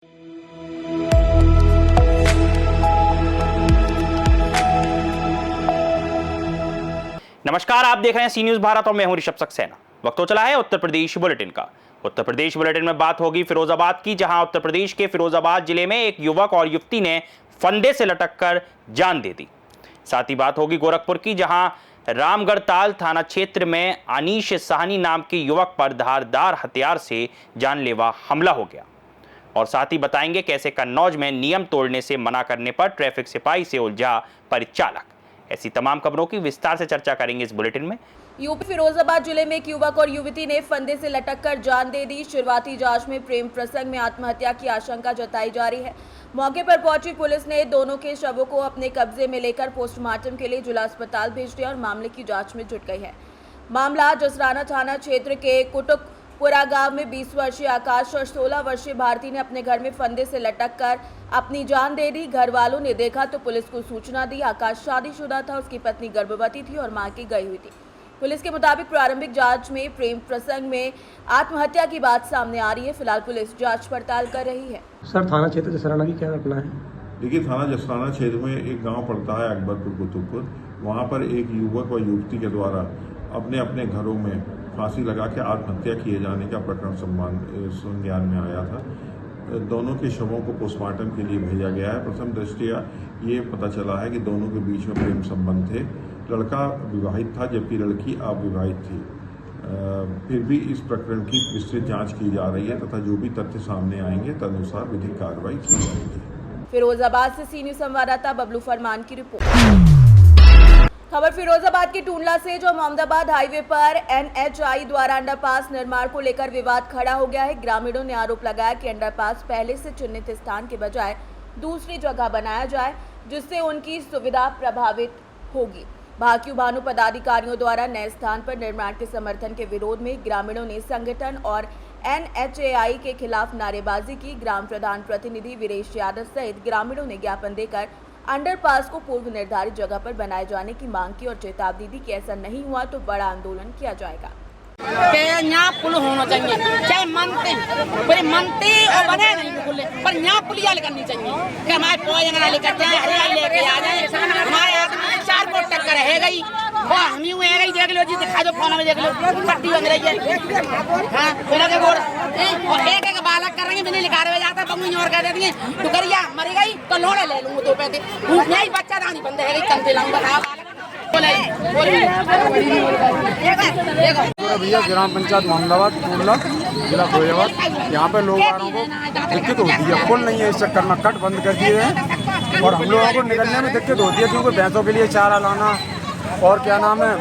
नमस्कार, आप देख रहे हैं सी न्यूज भारत और मैं हूं ऋषभ सक्सेना। वक्त हो चला है उत्तर प्रदेश बुलेटिन का। उत्तर प्रदेश बुलेटिन में बात होगी फिरोजाबाद की, जहां उत्तर प्रदेश के फिरोजाबाद जिले में एक युवक और युवती ने फंदे से लटककर जान दे दी। साथ ही बात होगी गोरखपुर की, जहां रामगढ़ताल थाना क्षेत्र में अनीश साहनी नाम के युवक पर धारदार हथियार से जानलेवा हमला हो गया। और साथ ही बताएंगे कैसे कन्नौज में नियम तोड़ने से मना करने पर ट्रैफिक सिपाही से उलझा परिचालक। ऐसी तमाम खबरों की विस्तार से चर्चा करेंगे इस बुलेटिन में। यूपी फिरोजाबाद जिले में एक युवक और युवती ने फंदे से लटककर जान दे दी। शुरुआती जांच में प्रेम प्रसंग में आत्महत्या की आशंका जताई जा रही है। मौके पर पहुंची पुलिस ने दोनों के शवों को अपने कब्जे में लेकर पोस्टमार्टम के लिए जिला अस्पताल भेज दिया और मामले की जांच में जुट गई है। मामला जसराना थाना क्षेत्र के कुटुकपुरा गांव में 20 वर्षीय आकाश और 16 वर्षीय भारती ने अपने घर में फंदे से लटककर अपनी जान दे दी। घर वालों ने देखा तो पुलिस को सूचना दी। आकाश शादीशुदा था, उसकी पत्नी गर्भवती थी और मां की गई हुई थी। पुलिस के मुताबिक प्रारंभिक जांच में प्रेम प्रसंग में आत्महत्या की बात सामने आ रही है। फिलहाल पुलिस जांच पड़ताल कर रही है। सर, थाना क्षेत्र जसराना की क्या घटना है? देखिए, थाना जसराना क्षेत्र में एक गांव पड़ता है अकबरपुर कुतुबपुर। वहां पर एक युवक और युवती के द्वारा अपने अपने घरों में फांसी लगा के आत्महत्या किए जाने का प्रकरण संज्ञान में आया था। दोनों के शवों को पोस्टमार्टम के लिए भेजा गया है। प्रथम दृष्टया ये पता चला है कि दोनों के बीच में प्रेम संबंध थे। लड़का विवाहित था जबकि लड़की अविवाहित थी। फिर भी इस प्रकरण की विस्तृत जांच की जा रही है तथा जो भी तथ्य सामने आएंगे तदनुसार विधिक कार्रवाई की जाएगी। फिरोजाबाद से सी न्यूज संवाददाता बबलू फरमान की रिपोर्ट। खबर फिरोजाबाद के टूंडला से, जो मोहम्मदाबाद हाईवे पर NHI द्वारा अंडरपास निर्माण को लेकर विवाद खड़ा हो गया है। ग्रामीणों ने आरोप लगाया कि अंडरपास पहले से चिन्हित स्थान के बजाय दूसरी जगह बनाया जाए, जिससे उनकी सुविधा प्रभावित होगी। भाकियू भानु पदाधिकारियों द्वारा नए स्थान पर निर्माण के समर्थन के विरोध में ग्रामीणों ने संगठन और NHAI के खिलाफ नारेबाजी की। ग्राम प्रधान प्रतिनिधि वीरेश यादव सहित ग्रामीणों ने ज्ञापन देकर अंडरपास को पूर्व निर्धारित जगह पर बनाए जाने की मांग की और चेतावनी दी कि ऐसा नहीं हुआ तो बड़ा आंदोलन किया जाएगा। यहाँ पुल होना चाहिए, चाहे मनते और बने नहीं बिल्कुल, पर यहाँ पुल याल करनी चाहिए कि हमारे पोजंगना लेकर जाए, हरियाली लेके आ जाए। हमारे आदमी 4 फुट तक रह गई, वो हम ही हुए गई। देख लो जी, दिखा दो फोन में, देख लो पट्टी बन रही है। हाँ, बिना के गोड़ और एक एक बालक कर रही है, बिना लिखा रहे जाता बंगी और कह देती है टुकरिया मरी गई तो लोड़े ले लूंगा 2 पैसे। यही बच्चा दानी बंद है, कंते लाऊंगा। भैया ग्राम पंचायत मोहम्मदाबाद टूंडला जिला फिरोजाबाद। यहाँ पे लोग वालों को दिक्कत होती है, पुल नहीं है, इस चक्कर में कट बंद कर दिए हैं और हम लोगों को निकलने में दिक्कत होती है क्योंकि भैंसों के लिए चारा लाना और क्या नाम है,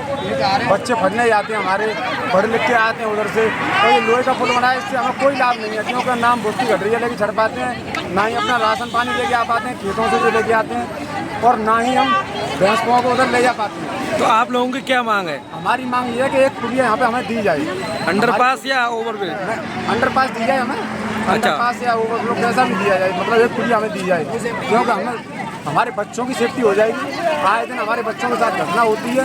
बच्चे पढ़ने जाते हैं हमारे, पढ़ लिख के आते हैं उधर से। और ये लोहे का पुल बना है, इससे हमें कोई लाभ नहीं है क्योंकि नाम भुट्टी घट रही है लेके छड़ पाते हैं, ना ही अपना राशन पानी लेके आ पाते हैं, खेतों से जो लेके आते हैं, और ना ही हम भैंस को उधर ले जा पाते हैं। तो आप लोगों की क्या मांग है? हमारी मांग ये है कि एक पुलिया यहाँ पे हमें दी जाए, अंडरपास या ओवरब्रिज? अंडरपास दी जाए हमें। अच्छा, अंडरपास या ओवरब्रिज कैसा भी दिया जाए, मतलब एक पुलिया हमें दी जाए क्योंकि हमें हमारे बच्चों की सेफ्टी हो जाएगी। आए दिन हमारे बच्चों के साथ घटना होती है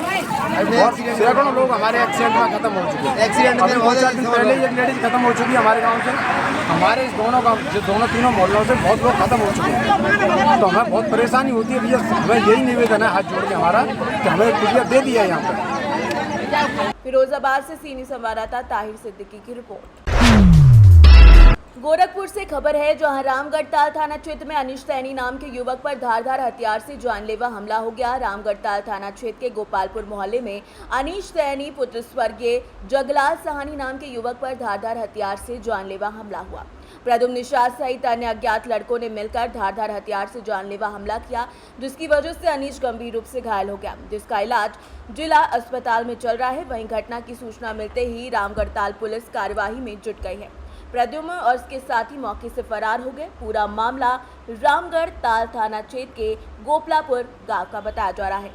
और सैकड़ों लोग हमारे एक्सीडेंट में खत्म हो चुके हैं। एक्सीडेंट में 2-4 दिन पहले एक लेडीज खत्म हो चुकी है हमारे गाँव से। हमारे इस दोनों तीनों मोहल्लों से बहुत लोग खत्म हो चुके हैं, तो हमें बहुत परेशानी होती है भैया। हमें यही निवेदन है हाथ जोड़ के हमारा कि हमें एक पुलिया दे दिया है यहाँ पर। फिरोजाबाद से सी न्यूज संवाददाता ताहिर सिद्दीकी की रिपोर्ट। गोरखपुर से खबर है, जहां रामगढ़ताल थाना क्षेत्र में अनीश सैनी नाम के युवक पर धारदार हथियार से जानलेवा हमला हो गया। रामगढ़ताल थाना क्षेत्र के गोपालपुर मोहल्ले में अनीश सैनी पुत्र स्वर्गीय जगलाल साहनी नाम के युवक पर धारदार हथियार से जानलेवा हमला हुआ। प्रद्युम्न निषाद सहित अन्य अज्ञात लड़कों ने मिलकर धारदार हथियार से जानलेवा हमला किया, जिसकी वजह से अनीश गंभीर रूप से घायल हो गया, जिसका इलाज जिला अस्पताल में चल रहा है। वहीं घटना की सूचना मिलते ही रामगढ़ताल पुलिस कार्यवाही में जुट गई है। प्रद्युम्न और उसके साथी मौके से फरार हो गए। पूरा मामला रामगढ़ताल थाना क्षेत्र के गोपलापुर गांव का बताया जा रहा है।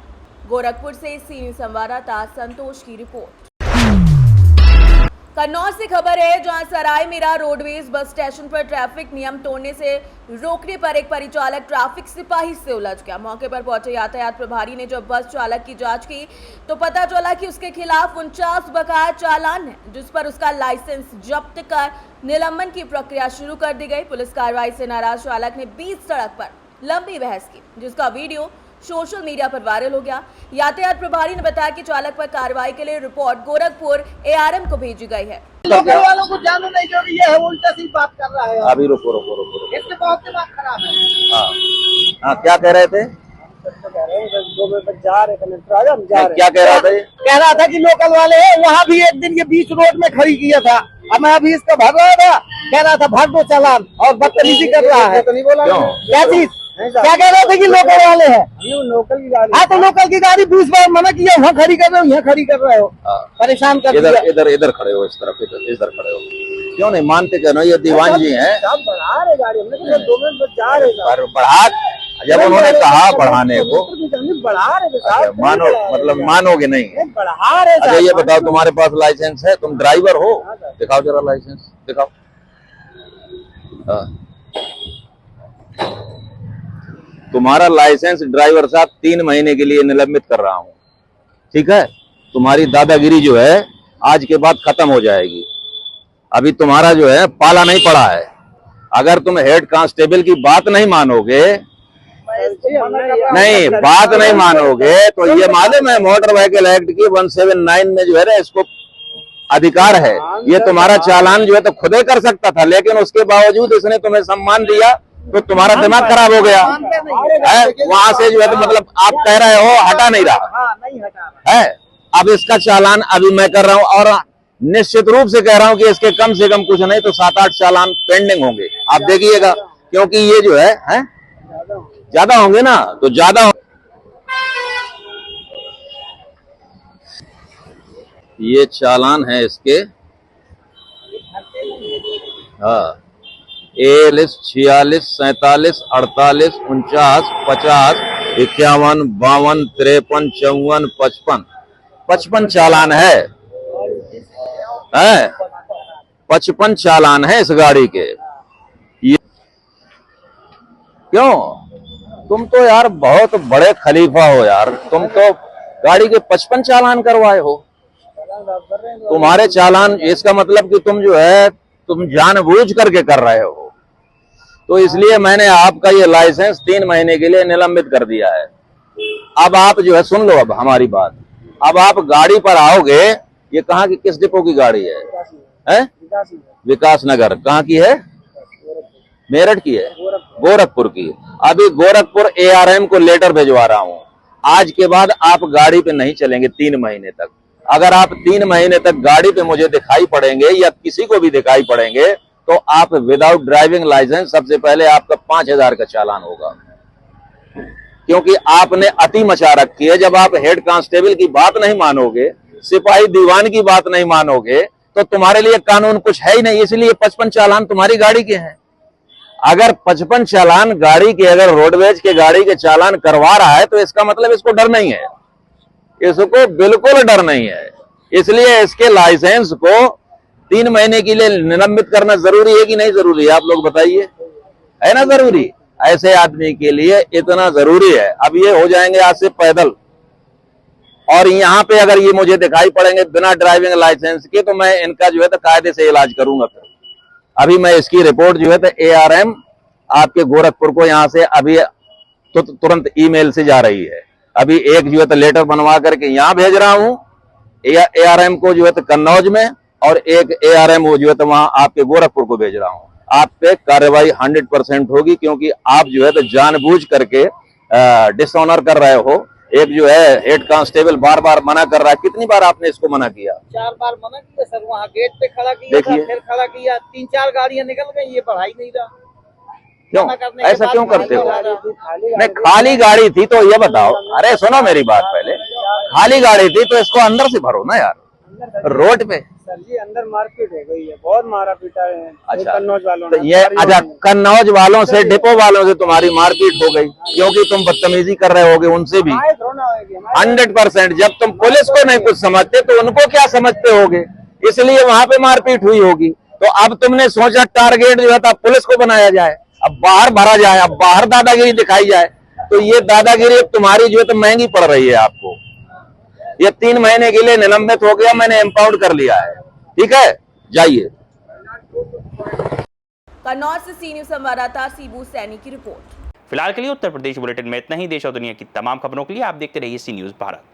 गोरखपुर से सी न्यूज संवाददाता संतोष की रिपोर्ट। कन्नौज से खबर है, जहां सराय मीरा रोडवेज बस स्टेशन पर ट्रैफिक नियम तोड़ने से रोकने पर एक परिचालक ट्रैफिक सिपाही से उलझ गया। मौके पर पहुंचे यातायात प्रभारी ने जब बस चालक की जांच की तो पता चला कि उसके खिलाफ 49 बकाया चालान है, जिस पर उसका लाइसेंस जब्त कर निलंबन की प्रक्रिया शुरू कर दी गई। पुलिस कार्रवाई से नाराज चालक ने बीच सड़क पर लंबी बहस की, जिसका वीडियो सोशल मीडिया पर वायरल हो गया। यातायात प्रभारी ने बताया कि चालक पर कार्रवाई के लिए रिपोर्ट गोरखपुर ARM को भेजी गई है। लोकल वालों को जानना नहीं जरूरी है, उल्टा सी बात कर रहा है। अभी रुको। इसके बहुत दिमाग खराब है। हाँ, क्या कह रहे थे? क्या कह रहा था? कह रहा था कि लोकल वाले वहाँ भी एक दिन ये बीच रोड में खड़ी किया था, अब मैं अभी इसका भर रहा था, कह रहा था भर दो चालान और बदतमीजी कर रहा है। क्या चीज? क्या कह रहे थे कि लोकल वाले हैं? लोकल की गाड़ी। हाँ, तो लोकल की गाड़ी 20 बार मना किया, वहाँ खड़ी कर रहे हो, यहाँ खड़ी कर रहे हो, परेशान कर दिया। इधर खड़े हो, इस तरफ इधर खड़े हो। क्यों नहीं मानते? क्यों? ये दीवान जी हैं, बढ़ा रहे गाड़ी, हमने 2 मिनट जा रहे बढ़ा। जब उन्होंने कहा बढ़ाने को बढ़ा रहे, मानो मतलब मानोगे नहीं। बढ़ा रहे। अच्छा ये बताओ, तुम्हारे पास लाइसेंस है? तुम ड्राइवर हो? दिखाओ जरा लाइसेंस, दिखाओ। तुम्हारा लाइसेंस ड्राइवर साहब 3 महीने के लिए निलंबित कर रहा हूं, ठीक है? तुम्हारी दादागिरी जो है आज के बाद खत्म हो जाएगी। अभी तुम्हारा जो है पाला नहीं पड़ा है। अगर तुम हेड कांस्टेबल की बात नहीं मानोगे, बात नहीं मानोगे तो ये मालूम है मोटर व्हीकल एक्ट की 179 में जो है ना इसको अधिकार है। ये तुम्हारा चालान जो है तो खुद ही कर सकता था, लेकिन उसके बावजूद इसने तुम्हें सम्मान दिया तो तुम्हारा दिमाग खराब हो गया है। वहां से जो है तो मतलब आप कह रहे हो हटा नहीं रहा है। अब इसका चालान अभी मैं कर रहा हूं और निश्चित रूप से कह रहा हूं कि इसके कम से कम कुछ नहीं तो 7-8 चालान पेंडिंग होंगे। आप देखिएगा, क्योंकि ये जो है ज्यादा होंगे ना, तो ज्यादा ये चालान है इसके। हाँ, 46, 46, 47, 48, 49, 50, 51, 52, 53, 54, 55 चालान है। 55 चालान है इस गाड़ी के। ये क्यों? तुम तो यार बहुत बड़े खलीफा हो यार, तुम तो गाड़ी के 55 चालान करवाए हो। तुम्हारे चालान, इसका मतलब कि तुम जो है तुम जानबूझ करके कर रहे हो। तो इसलिए मैंने आपका ये लाइसेंस 3 महीने के लिए निलंबित कर दिया है। अब आप जो है सुन लो अब हमारी बात। अब आप गाड़ी पर आओगे, ये कहाँ की किस डिपो की गाड़ी है? विकास नगर। कहाँ की है? मेरठ की है, गोरखपुर की। अभी गोरखपुर ARM को लेटर भिजवा रहा हूं। आज के बाद आप गाड़ी पे नहीं चलेंगे 3 महीने तक। अगर आप 3 महीने तक गाड़ी पे मुझे दिखाई पड़ेंगे या किसी को भी दिखाई पड़ेंगे तो आप विदाउट ड्राइविंग लाइसेंस, सबसे पहले आपका 5000 का चालान होगा, क्योंकि आपने अति मचा रखी है। जब आप हेड कांस्टेबल की बात नहीं मानोगे, सिपाही दीवान की बात नहीं मानोगे, तो तुम्हारे लिए कानून कुछ है ही नहीं। इसलिए 55 चालान तुम्हारी गाड़ी के हैं। अगर 55 चालान गाड़ी के, अगर रोडवेज के गाड़ी के चालान करवा रहा है तो इसका मतलब इसको डर नहीं है, इसको बिल्कुल डर नहीं है। इसलिए इसके लाइसेंस को 3 महीने के लिए निलंबित करना जरूरी है कि नहीं जरूरी है? आप लोग बताइए, है ना जरूरी? ऐसे आदमी के लिए इतना जरूरी है। अब ये हो जाएंगे आज से पैदल, और यहाँ पे अगर ये मुझे दिखाई पड़ेंगे बिना ड्राइविंग लाइसेंस के तो मैं इनका जो है तो कायदे से इलाज करूंगा। फिर अभी मैं इसकी रिपोर्ट जो है तो ARM आपके गोरखपुर को यहाँ से अभी तुरंत ईमेल से जा रही है। अभी एक जो है तो लेटर बनवा करके यहाँ भेज रहा हूँ ARM को जो है तो कन्नौज में, और एक ARM वो जो है तो वहां आपके गोरखपुर को भेज रहा हूँ। आप पे कार्रवाई 100% होगी, क्योंकि आप जो है तो जानबूझ करके डिसऑनर कर रहे हो। एक जो है हेड कांस्टेबल बार बार मना कर रहा है। कितनी बार आपने इसको मना किया? 4 बार मना किया सर, वहाँ गेट पे खड़ा किया था, फिर खड़ा किया, 3-4 गाड़ियां निकल गई, ये पढ़ाई नहीं रहा। क्यों ऐसा क्यों करते हो? नहीं, खाली गाड़ी थी तो ये बताओ, अरे सुनो मेरी बात पहले, खाली गाड़ी थी तो इसको अंदर से भरो ना यार, रोड पे। सर जी अंदर मारपीट हो गई है, बहुत मारा पीटा है। अच्छा, कन्नौज वालों तो ये अच्छा कन्नौज वालों से, डिपो वालों से तुम्हारी मारपीट हो गई क्योंकि तुम बदतमीजी कर रहे होगे उनसे भी। 100%। जब तुम पुलिस को नहीं कुछ समझते तो उनको क्या समझते होगे? इसलिए वहां पे मारपीट हुई होगी। तो अब तुमने सोचा टारगेट जो था पुलिस को बनाया जाए, अब बाहर भरा जाए, अब बाहर दादागिरी दिखाई जाए। तो ये दादागिरी अब तुम्हारी जो है तो महंगी पड़ रही है आपको। ये 3 महीने के लिए निलंबित हो गया, मैंने एम्पाउंड कर लिया है। ठीक है, जाइए। कन्नौज से सी न्यूज संवाददाता सीबू सैनी की रिपोर्ट। फिलहाल के लिए उत्तर प्रदेश बुलेटिन में इतना ही। देश और दुनिया की तमाम खबरों के लिए आप देखते रहिए सी न्यूज भारत।